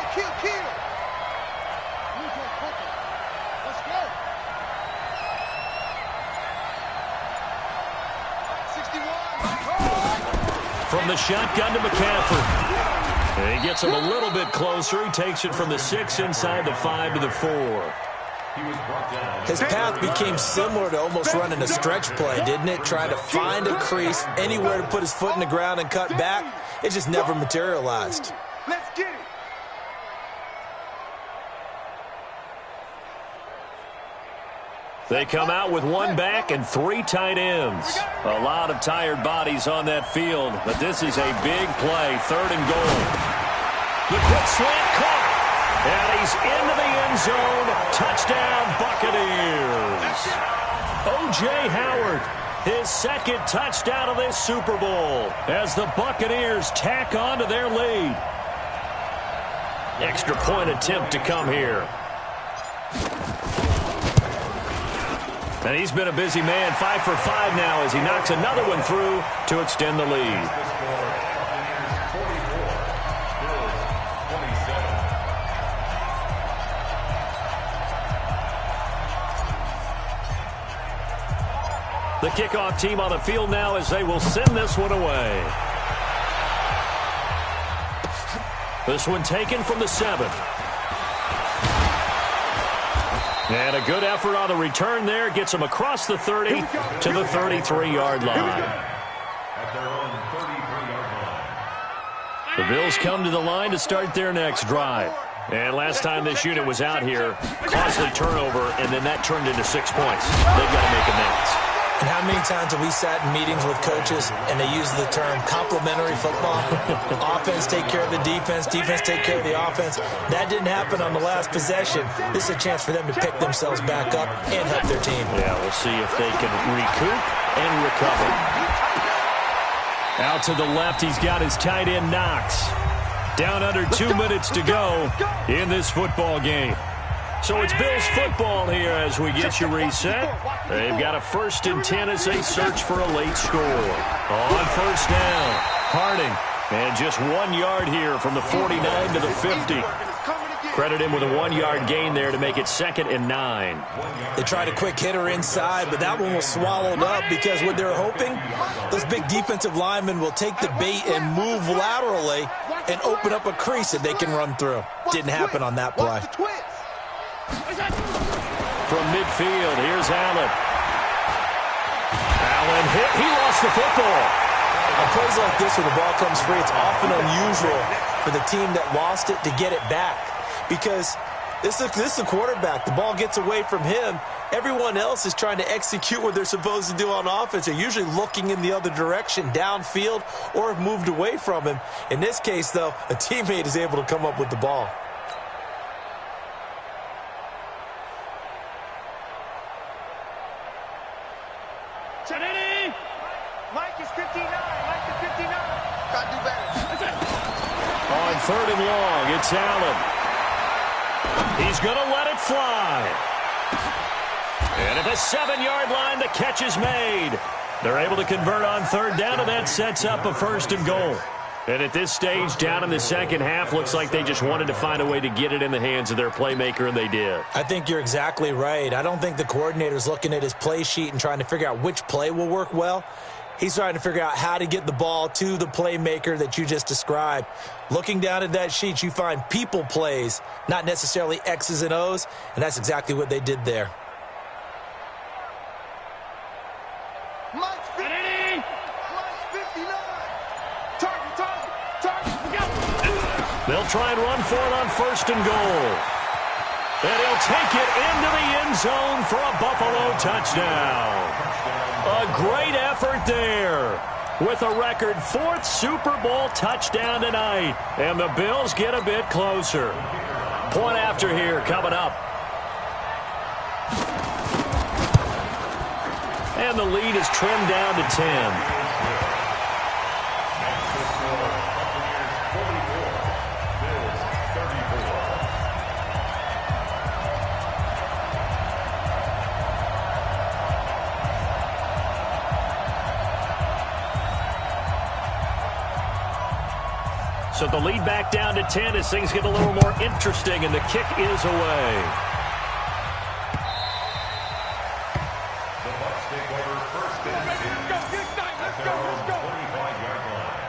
Let's go. 61. From the shotgun to McCaffrey. He gets him a little bit closer. He takes it from the 6 inside the 5 to the 4. His path became similar to almost running a stretch play, didn't it? Trying to find a crease, anywhere to put his foot in the ground and cut back. It just never materialized. Let's get it. They come out with 1 back and 3 tight ends. A lot of tired bodies on that field, but this is a big play, 3rd and goal. The quick slant caught, and he's into the end zone. Touchdown, Buccaneers. O.J. Howard, his 2nd touchdown of this Super Bowl as the Buccaneers tack on to their lead. Extra point attempt to come here. And he's been a busy man, 5 for 5 now as he knocks another one through to extend the lead. The kickoff team on the field now as they will send this one away. This one taken from the 7. And a good effort on the return there. Gets him across the 30 to the 33-yard line. The Bills come to the line to start their next drive. And last time this unit was out here, costly turnover, and then that turned into 6 points. They've got to make amends. And how many times have we sat in meetings with coaches and they use the term complementary football? Offense take care of the defense, defense take care of the offense. That didn't happen on the last possession. This is a chance for them to pick themselves back up and help their team. Yeah, we'll see if they can recoup and recover. Out to the left, he's got his tight end Knox. Down under 2 minutes to go in this football game. So it's Bills football here as we get you reset. They've got a 1st and 10 as they search for a late score. On 1st down, Harding. And just 1 yard here from the 49 to the 50. Credit him with a 1-yard gain there to make it 2nd and 9. They tried a quick hitter inside, but that one was swallowed up because what they're hoping, those big defensive linemen will take the bait and move laterally and open up a crease that they can run through. Didn't happen on that play. From midfield, here's Allen. Allen hit. He lost the football. On plays like this where the ball comes free, it's often unusual for the team that lost it to get it back. Because this is the quarterback. The ball gets away from him. Everyone else is trying to execute what they're supposed to do on offense. They're usually looking in the other direction, downfield, or have moved away from him. In this case, though, a teammate is able to come up with the ball. Mike is 59. Mike is 59. Got to do better. On 3rd and long, it's Allen. He's going to let it fly. And at the 7-yard line, the catch is made. They're able to convert on 3rd down, and that sets up a 1st and goal. And at this stage, down in the second half, looks like they just wanted to find a way to get it in the hands of their playmaker, and they did. I think you're exactly right. I don't think the coordinator's looking at his play sheet and trying to figure out which play will work well. He's trying to figure out how to get the ball to the playmaker that you just described. Looking down at that sheet, you find people plays, not necessarily X's and O's, and that's exactly what they did there. Mike's 50. Mike's 59. Target. They'll try and run for it on 1st and goal. And he'll take it into the end zone for a Buffalo touchdown. A great effort there with a record 4th Super Bowl touchdown tonight. And the Bills get a bit closer. Point after here coming up. And the lead is trimmed down to 10. So the lead back down to 10 as things get a little more interesting, and the kick is away. The Bucs take over 1st and 10 at their own 25-yard line.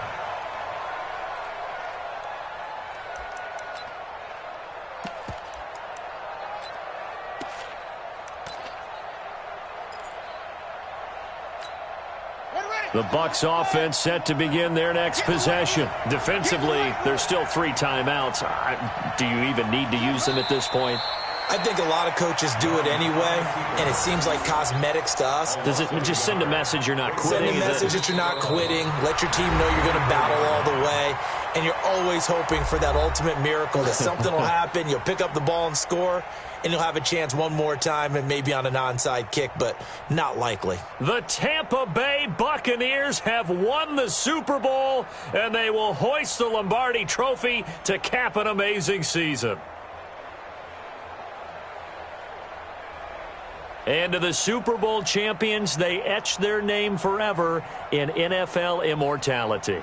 The Bucs offense set to begin their next possession. Defensively, there's still 3 timeouts. Do you even need to use them at this point? I think a lot of coaches do it anyway, and it seems like cosmetics to us. Does it just send a message you're not quitting? Send a message that you're not quitting. Let your team know you're going to battle all the way, and you're always hoping for that ultimate miracle that something will happen, you'll pick up the ball and score, and you'll have a chance one more time and maybe on an onside kick, but not likely. The Tampa Bay Buccaneers have won the Super Bowl, and they will hoist the Lombardi Trophy to cap an amazing season. And to the Super Bowl champions, they etch their name forever in NFL immortality.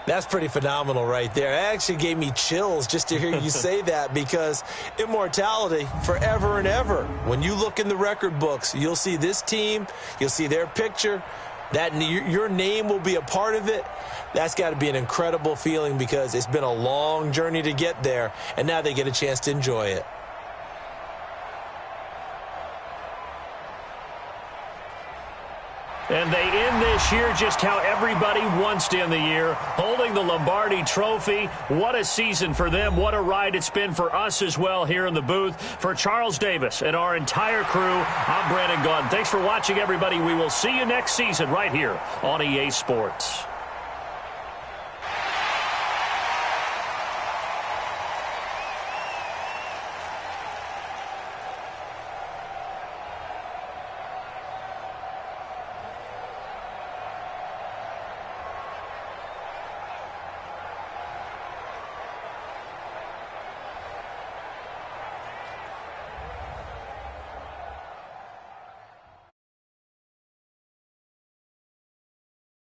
That's pretty phenomenal right there. It actually gave me chills just to hear you say that, because immortality forever and ever. When you look in the record books, you'll see this team, you'll see their picture, that your name will be a part of it. That's got to be an incredible feeling, because it's been a long journey to get there, and now they get a chance to enjoy it. And they end this year just how everybody wants to end the year, holding the Lombardi Trophy. What a season for them. What a ride it's been for us as well here in the booth. For Charles Davis and our entire crew, I'm Brandon Gaudin. Thanks for watching, everybody. We will see you next season right here on EA Sports.